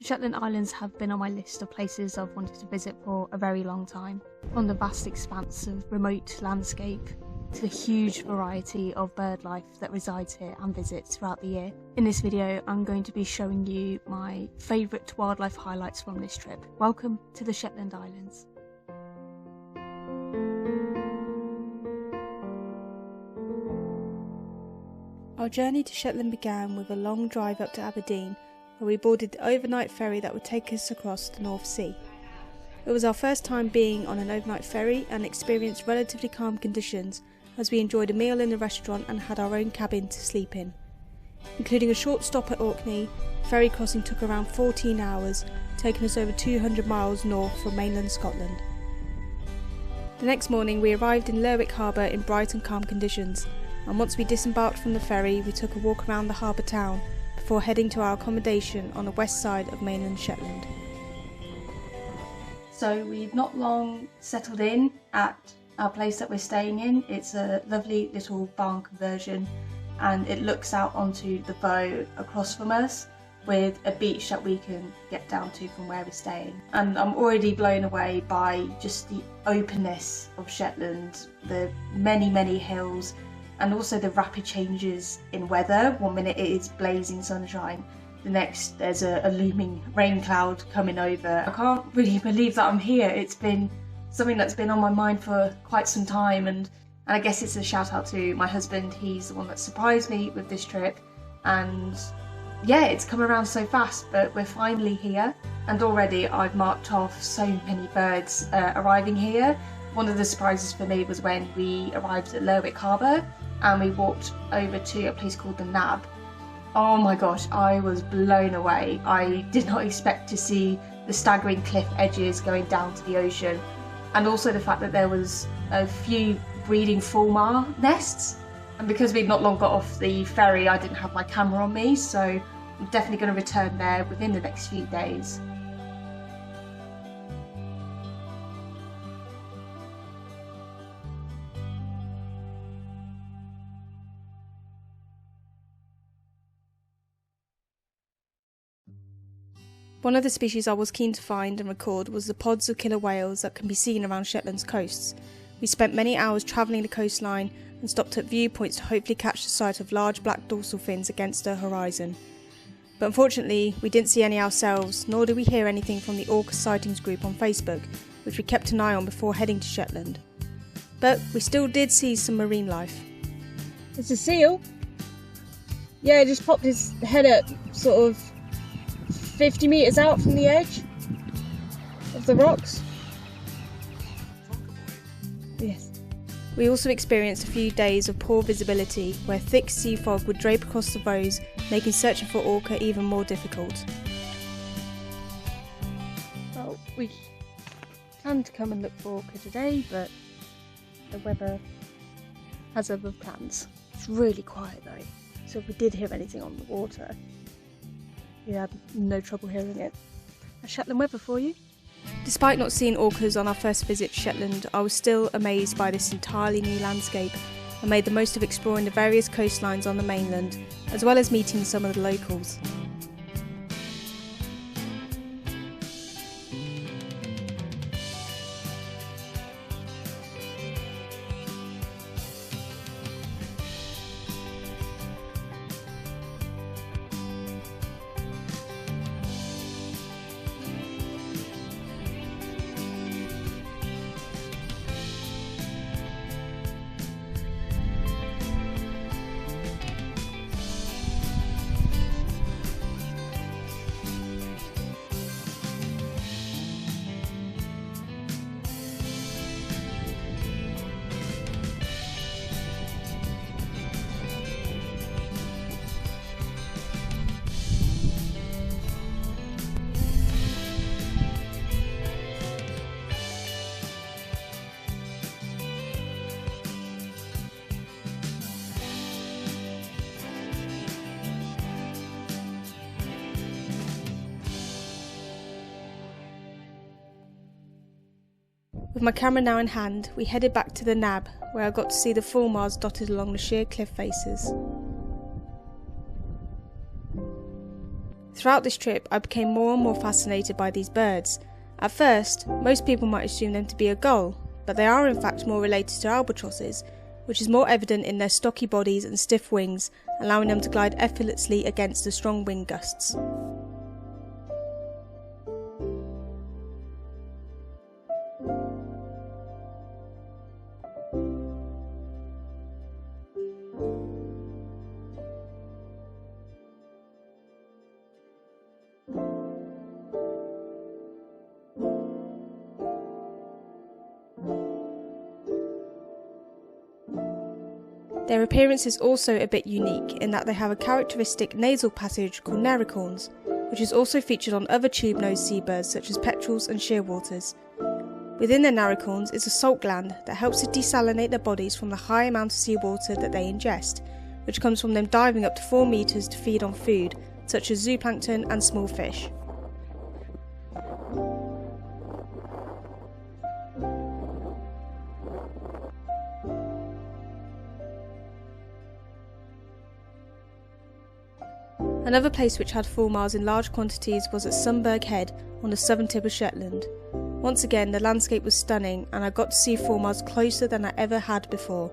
The Shetland Islands have been on my list of places I've wanted to visit for a very long time. From the vast expanse of remote landscape to the huge variety of bird life that resides here and visits throughout the year. In this video, I'm going to be showing you my favourite wildlife highlights from this trip. Welcome to the Shetland Islands. Our journey to Shetland began with a long drive up to Aberdeen, where we boarded the overnight ferry that would take us across the North Sea. It was our first time being on an overnight ferry and experienced relatively calm conditions as we enjoyed a meal in the restaurant and had our own cabin to sleep in. Including a short stop at Orkney, the ferry crossing took around 14 hours, taking us over 200 miles north from mainland Scotland. The next morning we arrived in Lerwick Harbour in bright and calm conditions, and once we disembarked from the ferry we took a walk around the harbour town before heading to our accommodation on the west side of mainland Shetland. So we've not long settled in at our place that we're staying in. It's a lovely little barn conversion and it looks out onto the bow across from us with a beach that we can get down to from where we're staying. And I'm already blown away by just the openness of Shetland, the many hills, and also the rapid changes in weather. One minute it is blazing sunshine, the next there's a looming rain cloud coming over. I can't really believe that I'm here. It's been something that's been on my mind for quite some time, and I guess it's a shout out to my husband. He's the one that surprised me with this trip, and yeah, it's come around so fast, but we're finally here, and already I've marked off so many birds arriving here. One of the surprises for me was when we arrived at Lerwick Harbour and we walked over to a place called the Nab. Oh my gosh, I was blown away. I did not expect to see the staggering cliff edges going down to the ocean, and also the fact that there was a few breeding fulmar nests. And because we'd not long got off the ferry, I didn't have my camera on me, so I'm definitely going to return there within the next few days. One of the species I was keen to find and record was the pods of killer whales that can be seen around Shetland's coasts. We spent many hours travelling the coastline and stopped at viewpoints to hopefully catch the sight of large black dorsal fins against the horizon. But unfortunately, we didn't see any ourselves, nor did we hear anything from the Orcas sightings group on Facebook, which we kept an eye on before heading to Shetland. But we still did see some marine life. It's a seal. Yeah, it just popped his head up sort of 50 metres out from the edge of the rocks. Yes. We also experienced a few days of poor visibility where thick sea fog would drape across the roads, making searching for orca even more difficult. Well, we planned to come and look for orca today, but the weather has other plans. It's really quiet though, so if we did hear anything on the water, we had no trouble hearing it. A Shetland weather for you. Despite not seeing orcas on our first visit to Shetland, I was still amazed by this entirely new landscape and made the most of exploring the various coastlines on the mainland, as well as meeting some of the locals. With my camera now in hand, we headed back to the Nab, where I got to see the fulmars dotted along the sheer cliff faces. Throughout this trip, I became more and more fascinated by these birds. At first, most people might assume them to be a gull, but they are in fact more related to albatrosses, which is more evident in their stocky bodies and stiff wings, allowing them to glide effortlessly against the strong wind gusts. Their appearance is also a bit unique in that they have a characteristic nasal passage called nericorns, which is also featured on other tube-nosed seabirds such as petrels and shearwaters. Within their nericorns is a salt gland that helps to desalinate their bodies from the high amount of seawater that they ingest, which comes from them diving up to 4 meters to feed on food such as zooplankton and small fish. Another place which had fulmars in large quantities was at Sunberg Head on the southern tip of Shetland. Once again, the landscape was stunning and I got to see fulmars closer than I ever had before.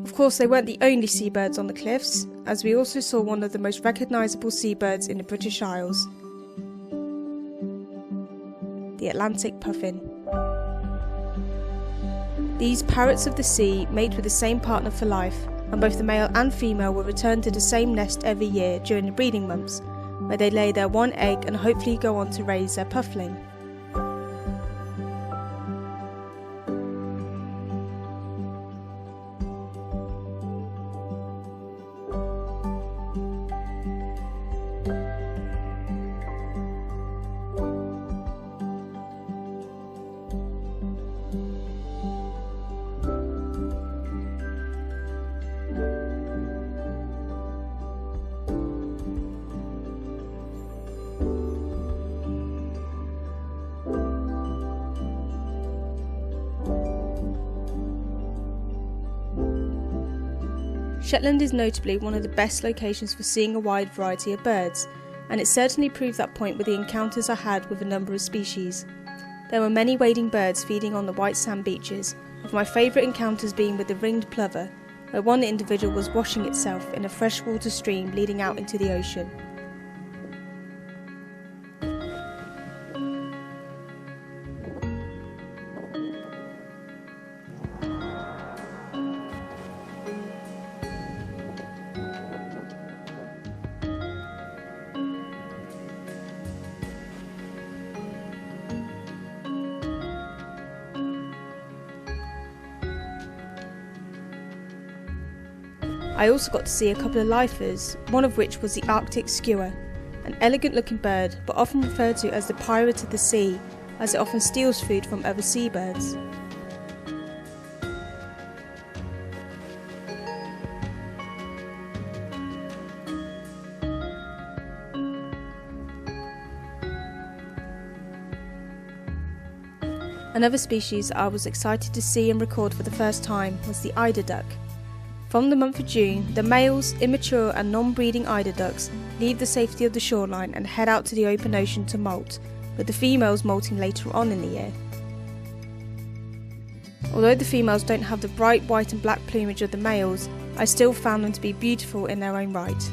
Of course, they weren't the only seabirds on the cliffs, as we also saw one of the most recognisable seabirds in the British Isles, the Atlantic puffin. These parrots of the sea mate with the same partner for life, and both the male and female will return to the same nest every year during the breeding months, where they lay their one egg and hopefully go on to raise their puffling. Shetland is notably one of the best locations for seeing a wide variety of birds, and it certainly proved that point with the encounters I had with a number of species. There were many wading birds feeding on the white sand beaches, with my favourite encounters being with the ringed plover, where one individual was washing itself in a freshwater stream leading out into the ocean. I also got to see a couple of lifers, one of which was the Arctic skua, an elegant looking bird but often referred to as the pirate of the sea, as it often steals food from other seabirds. Another species I was excited to see and record for the first time was the eider duck. From the month of June, the males, immature and non-breeding eider ducks leave the safety of the shoreline and head out to the open ocean to molt, with the females molting later on in the year. Although the females don't have the bright white and black plumage of the males, I still found them to be beautiful in their own right.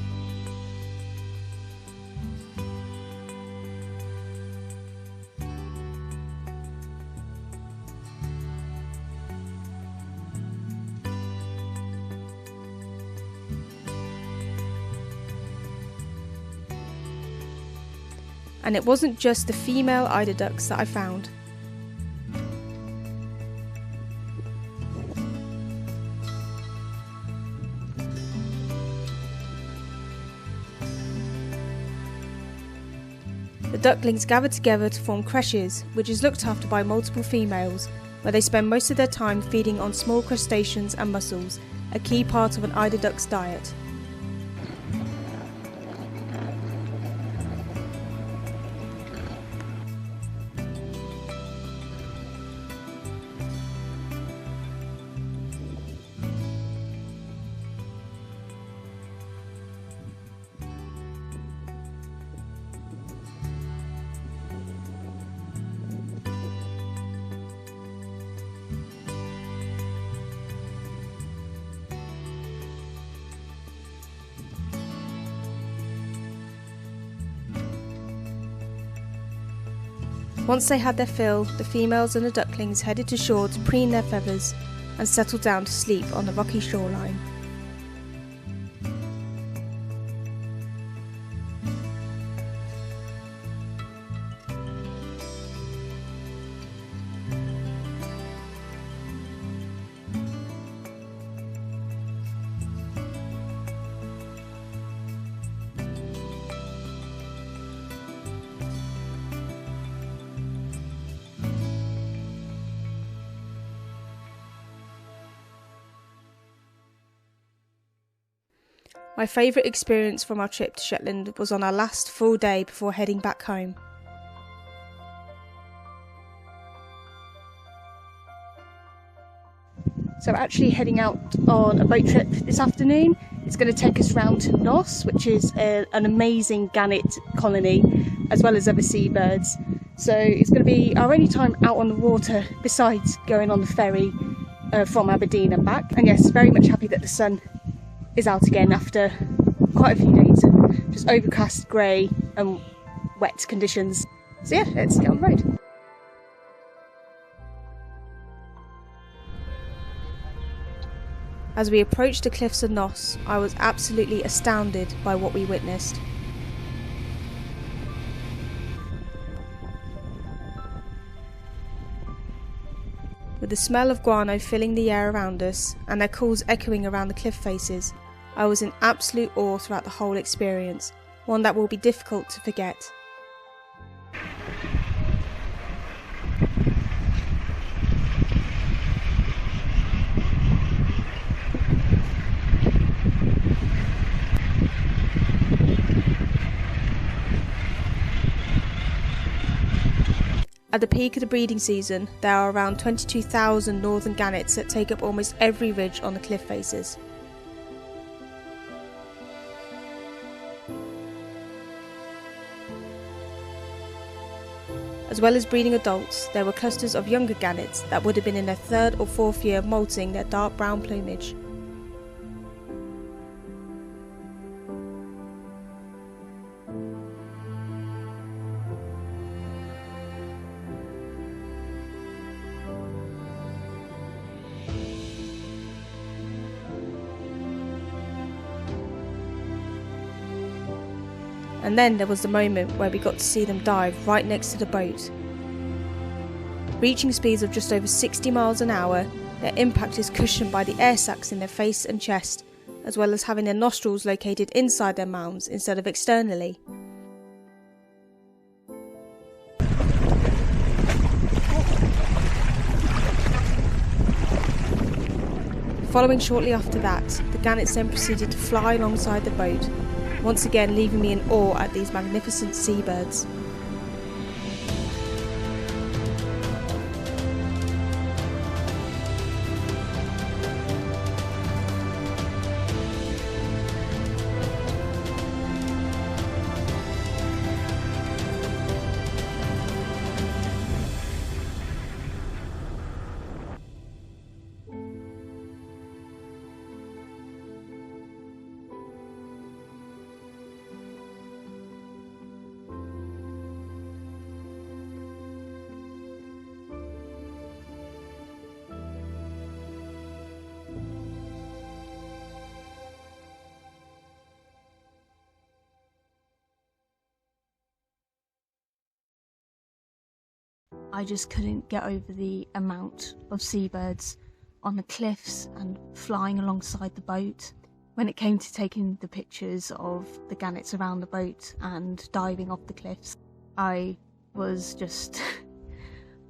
And it wasn't just the female eider ducks that I found. The ducklings gather together to form creches, which is looked after by multiple females, where they spend most of their time feeding on small crustaceans and mussels, a key part of an eider duck's diet. Once they had their fill, the females and the ducklings headed to shore to preen their feathers and settle down to sleep on the rocky shoreline. My favourite experience from our trip to Shetland was on our last full day before heading back home. So we're actually heading out on a boat trip this afternoon. It's going to take us round to Noss, which is an amazing gannet colony, as well as other seabirds. So it's going to be our only time out on the water besides going on the ferry from Aberdeen and back. And yes, very much happy that the sun is out again after quite a few days of just overcast, grey and wet conditions. So yeah, let's get on the road. As we approached the cliffs of Noss, I was absolutely astounded by what we witnessed. With the smell of guano filling the air around us and their calls echoing around the cliff faces, I was in absolute awe throughout the whole experience, one that will be difficult to forget. At the peak of the breeding season, there are around 22,000 northern gannets that take up almost every ridge on the cliff faces. As well as breeding adults, there were clusters of younger gannets that would have been in their third or fourth year moulting their dark brown plumage. And then there was the moment where we got to see them dive right next to the boat. Reaching speeds of just over 60 miles an hour, their impact is cushioned by the air sacs in their face and chest, as well as having their nostrils located inside their mouths instead of externally. Following shortly after that, the gannets then proceeded to fly alongside the boat, once again leaving me in awe at these magnificent seabirds. I just couldn't get over the amount of seabirds on the cliffs and flying alongside the boat. When it came to taking the pictures of the gannets around the boat and diving off the cliffs, I was just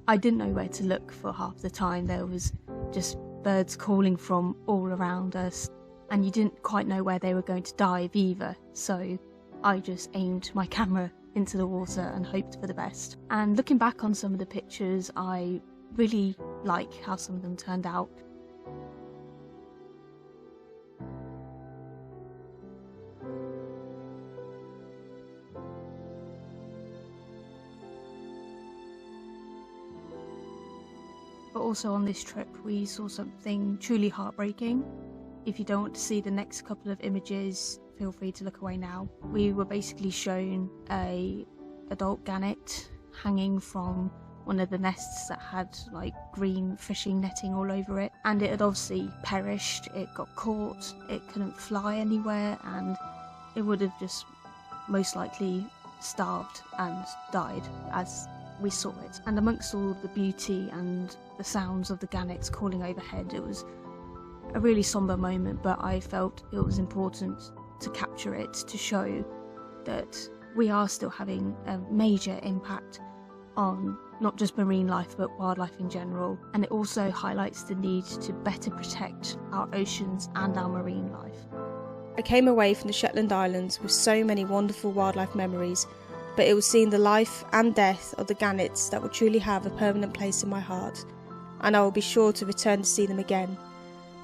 I didn't know where to look for half the time. There was just birds calling from all around us, and you didn't quite know where they were going to dive either, so I just aimed my camera into the water and hoped for the best. And looking back on some of the pictures, I really like how some of them turned out. But also on this trip we saw something truly heartbreaking. If you don't want to see the next couple of images, feel free to look away now. We were basically shown a adult gannet hanging from one of the nests that had like green fishing netting all over it, and it had obviously perished. It got caught, it couldn't fly anywhere, and it would have just most likely starved and died as we saw it. And amongst all the beauty and the sounds of the gannets calling overhead, it was a really somber moment, but I felt it was important to capture it to show that we are still having a major impact on not just marine life but wildlife in general, and it also highlights the need to better protect our oceans and our marine life. I came away from the Shetland Islands with so many wonderful wildlife memories, but it was seeing the life and death of the gannets that will truly have a permanent place in my heart, and I will be sure to return to see them again.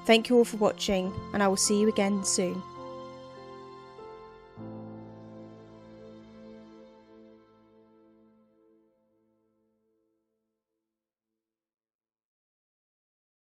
Thank you all for watching, and I will see you again soon.